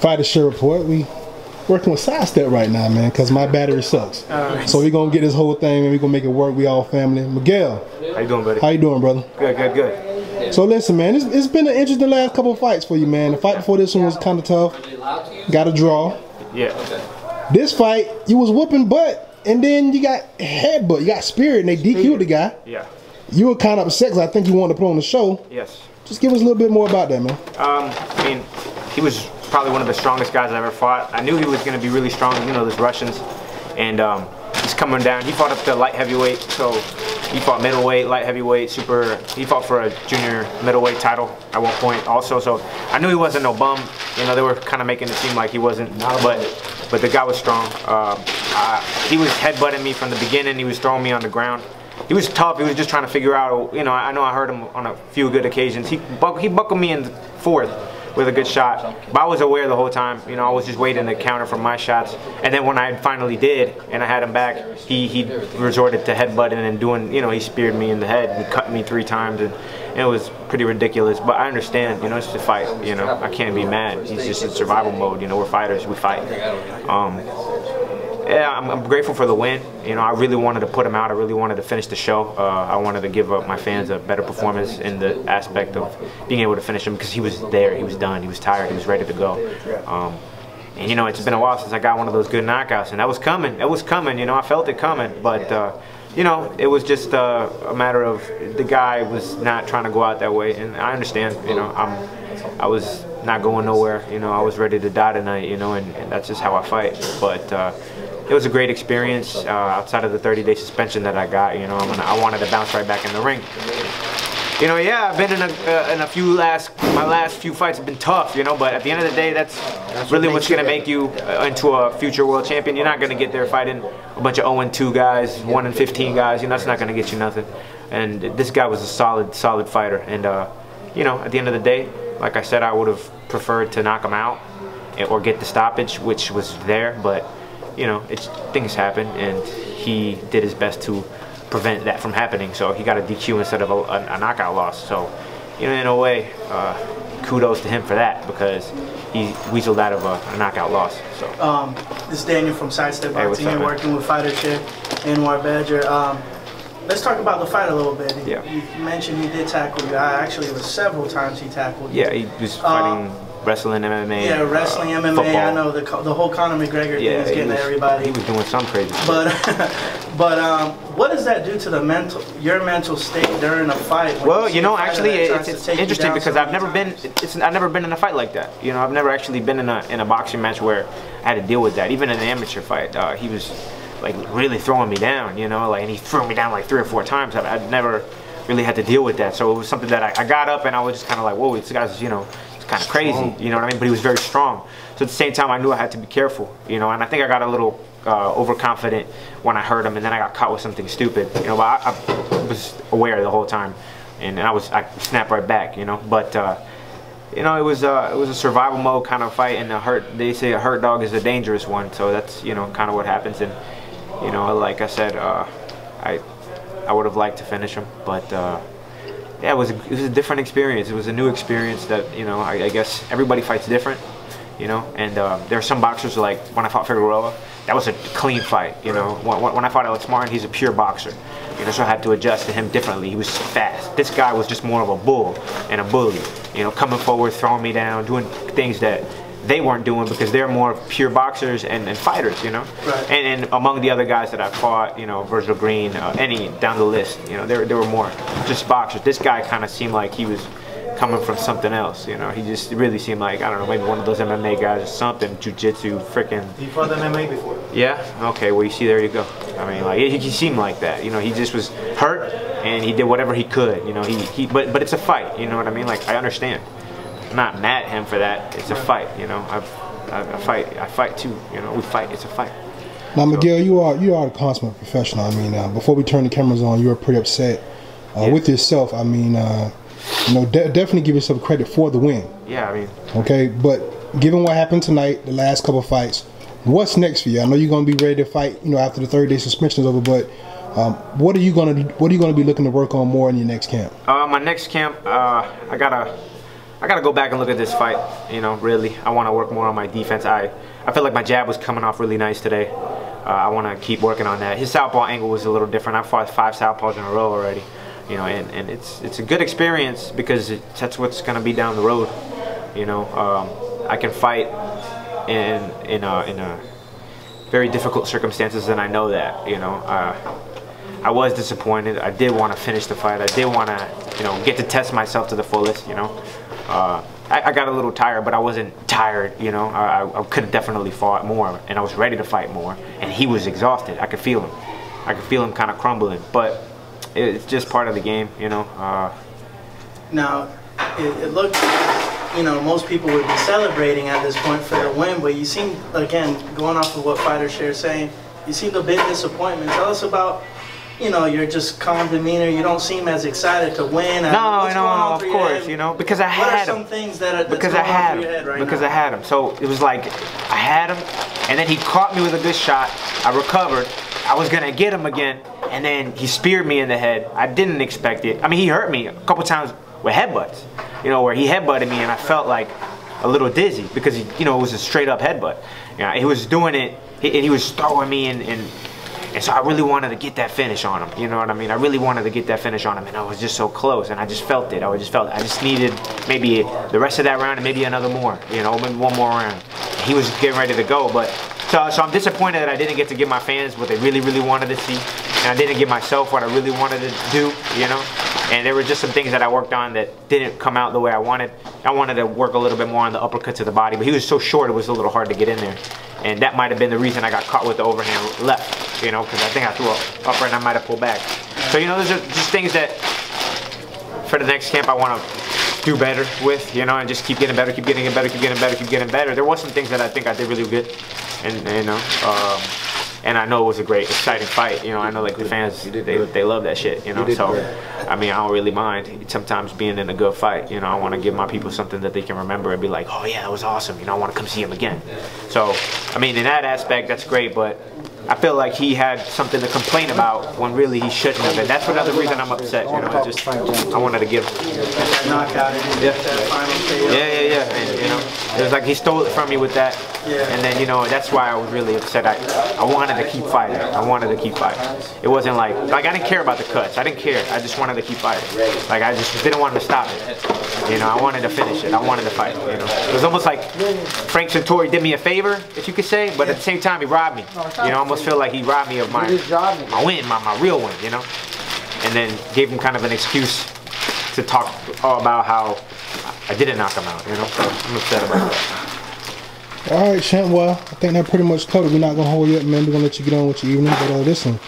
Fighter Share Report. We working with Sidestep right now, man, because my battery sucks. So we're going to get this whole thing and we're going to make it work. We all family. Miguel. How you doing, buddy? How you doing, brother? Good. So listen, man, it's been an interesting last couple of fights for you, man. The fight before this one was kind of tough. Got a draw. Yeah. This fight, you was whooping butt, and then you got headbutt. You got spirit, and they DQ'd the guy. Yeah. You were kind of upset because I think you wanted to put on the show. Yes. Just give us a little bit more about that, man. I mean, he was probably one of the strongest guys I ever fought. I knew he was going to be really strong, you know, those Russians. And he's coming down. He fought up to light heavyweight, so he fought middleweight, light heavyweight, super. He fought for a junior middleweight title at one point also. So I knew he wasn't no bum. You know, they were kind of making it seem like he wasn't, but the guy was strong. He was headbutting me from the beginning. He was throwing me on the ground. He was tough. He was just trying to figure out, you know, I know I heard him on a few good occasions. He buckled me in the fourth with a good shot. But I was aware the whole time. You know, I was just waiting to counter from my shots. And then when I finally did, and I had him back, he resorted to headbutting and doing, you know, he speared me in the head and cut me 3 times. And it was pretty ridiculous. But I understand, you know, it's just a fight. You know, I can't be mad. He's just in survival mode. You know, we're fighters. We fight. Yeah, I'm grateful for the win. You know, I really wanted to put him out. I really wanted to finish the show. I wanted to give my fans a better performance in the aspect of being able to finish him because he was there, he was done, he was tired, he was ready to go. And, you know, it's been a while since I got one of those good knockouts, and that was coming. It was coming, you know, I felt it coming. But, you know, it was just a matter of the guy was not trying to go out that way, and I understand, you know, I was not going nowhere. You know, I was ready to die tonight, you know, and that's just how I fight. But it was a great experience outside of the 30-day suspension that I got. You know, I wanted to bounce right back in the ring. You know, yeah, I've been in my last few fights have been tough, you know, but at the end of the day, that's really what's going to make you into a future world champion. You're not going to get there fighting a bunch of 0-2 guys, 1-15 guys. You know, that's not going to get you nothing. And this guy was a solid fighter. And, you know, at the end of the day, like I said, I would have preferred to knock him out or get the stoppage, which was there, but you know, things happen, and he did his best to prevent that from happening. So he got a DQ instead of a knockout loss. So, you know, in a way, kudos to him for that because he weaseled out of a knockout loss. So, this is Daniel from Sidestep Boxing. You're working with Fighter Share, Anwar Badger. Let's talk about the fight a little bit. Yeah. You mentioned he did tackle you. Actually, it was several times he tackled you. Yeah, he was fighting. Wrestling, MMA. Yeah, wrestling, MMA. Football. I know the whole Conor McGregor thing is getting at everybody. He was doing some crazy shit. But what does that do to the your mental state during a fight? Well, you know, actually, it's interesting because I've never been in a fight like that. You know, I've never actually been in a boxing match where I had to deal with that. Even in an amateur fight, he was like really throwing me down. You know, like, and he threw me down like 3 or 4 times. I'd never really had to deal with that. So it was something that I got up and I was just kind of like, whoa, this guy's, you know, kind of crazy, you know what I mean? But he was very strong. So at the same time, I knew I had to be careful, you know. And I think I got a little overconfident when I heard him, and then I got caught with something stupid, you know. But I was aware the whole time, and I snapped right back, you know. But you know, it was a survival mode kind of fight, and they say a hurt dog is a dangerous one. So that's, you know, kind of what happens. And you know, like I said, I would have liked to finish him, but. Yeah, it was a different experience. It was a new experience that, you know, I guess everybody fights different, you know. And there are some boxers, like when I fought Figueroa, that was a clean fight, you know. When I fought Alex Martin, he's a pure boxer, you know, so I had to adjust to him differently. He was fast. This guy was just more of a bull and a bully, you know, coming forward, throwing me down, doing things that they weren't doing because they're more pure boxers and fighters, you know. Right. And among the other guys that I fought, you know, Virgil Green, any down the list, you know, there were more just boxers. This guy kind of seemed like he was coming from something else, you know. He just really seemed like, I don't know, maybe one of those MMA guys or something, jiu-jitsu, freaking. You fought MMA before? Yeah. Okay. Well, you see, there you go. I mean, like he seemed like that, you know. He just was hurt and he did whatever he could, you know. But it's a fight, you know what I mean? Like, I understand. I'm not mad at him for that. It's a fight, you know. I fight too, you know. We fight. It's a fight. Now, Miguel, you are a consummate professional. I mean, before we turn the cameras on, you were pretty upset with yourself. I mean, you know, definitely give yourself credit for the win. Yeah, I mean. Okay, but given what happened tonight, the last couple of fights, what's next for you? I know you're going to be ready to fight, you know, after the 30-day suspension is over, but what are you going to be looking to work on more in your next camp? My next camp, I got I gotta go back and look at this fight. You know, really, I want to work more on my defense. I feel like my jab was coming off really nice today. I want to keep working on that. His southpaw angle was a little different. I fought 5 southpaws in a row already. You know, and it's a good experience because that's what's gonna be down the road. You know, I can fight in a very difficult circumstances, and I know that. You know, I was disappointed. I did want to finish the fight. I did want to, you know, get to test myself to the fullest. You know, I got a little tired, but I wasn't tired. You know, I could have definitely fought more, and I was ready to fight more. And he was exhausted. I could feel him. I could feel him kind of crumbling, but it's just part of the game, you know. Now, it looked, you know, most people would be celebrating at this point for the win, but you seem, again, going off of what Fighter Share is saying, you seemed a bit disappointed. Tell us about, you know, your just calm demeanor. You don't seem as excited to win. No, of course, you know, because I had him. What are some things that are because I had him? Because I had him. So it was like I had him, and then he caught me with a good shot. I recovered. I was gonna get him again, and then he speared me in the head. I didn't expect it. I mean, he hurt me a couple times with headbutts, you know, where he headbutted me, and I felt like a little dizzy because he, you know, it was a straight up headbutt. You know, he was doing it, he was throwing me, and so I really wanted to get that finish on him. You know what I mean? I really wanted to get that finish on him, and I was just so close, and I just felt it. I just needed maybe the rest of that round and maybe another more, you know, maybe one more round. He was getting ready to go, but. So I'm disappointed that I didn't get to give my fans what they really, really wanted to see. And I didn't give myself what I really wanted to do, you know. And there were just some things that I worked on that didn't come out the way I wanted. I wanted to work a little bit more on the uppercut to the body, but he was so short it was a little hard to get in there. And that might have been the reason I got caught with the overhand left, you know, because I think I threw an upper and I might have pulled back. So, you know, those are just things that for the next camp I want to do better with, you know, and just keep getting better, keep getting better, keep getting better, keep getting better. There was some things that I think I did really good. And you know, and I know it was a great, exciting fight. You know, I know like the fans, they love that shit. You know, so I mean, I don't really mind sometimes being in a good fight. You know, I want to give my people something that they can remember and be like, oh yeah, that was awesome. You know, I want to come see him again. So I mean, in that aspect, that's great. But I feel like he had something to complain about when really he shouldn't have. And that's another reason I'm upset. You know, I wanted to give him. Yeah. And you know, it was like he stole it from me with that. And then, you know, that's why I was really upset. I wanted to keep fighting. I wanted to keep fighting. It wasn't like I didn't care about the cuts. I didn't care. I just wanted to keep fighting. Like I just didn't want to stop it. You know, I wanted to finish it. I wanted to fight. You know, it was almost like Frank Santori did me a favor, if you could say, but at the same time he robbed me. You know, I almost feel like he robbed me of my win, my real win. You know, and then gave him kind of an excuse to talk all about how I didn't knock him out. You know, so I'm upset about that. All right, champ. Well, I think that pretty much covered. We're not gonna hold you up, man. We're gonna let you get on with your evening. But listen,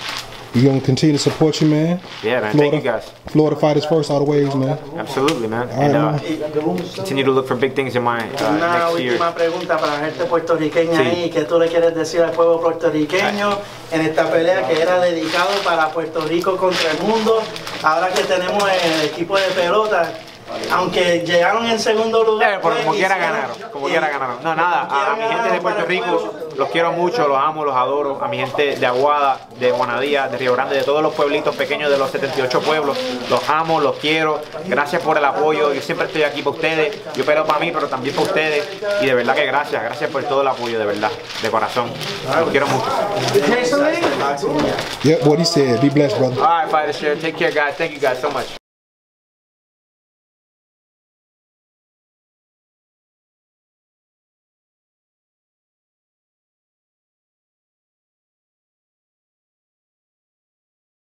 we're gonna continue to support you, man. Yeah, man. Thank you guys. Florida fighters first, all the ways, man. Absolutely, man. All right, and continue to look for big things in my next year. Una última pregunta para la gente puertorriqueña ahí. ¿Qué tú le quieres decir al pueblo puertorriqueño en esta pelea que era dedicado para Puerto Rico contra el mundo? Ahora que tenemos el equipo de pelota. Aunque llegaron en segundo lugar, pero como quiera ganaron, No, nada, a mi gente de Puerto Rico los quiero mucho, los amo, los adoro. A mi gente de Aguada, de Juanadía, de Río Grande, de todos los pueblitos pequeños de los 78 pueblos, los amo, los quiero. Gracias por el apoyo, yo siempre estoy aquí para ustedes. Yo peleo para mí, pero también para ustedes. Y de verdad que gracias por todo el apoyo, de verdad, de corazón. Los quiero mucho. Yep, what he said. Be blessed, brother. All right, Fighter Share. Take care, guys. Thank you guys so much.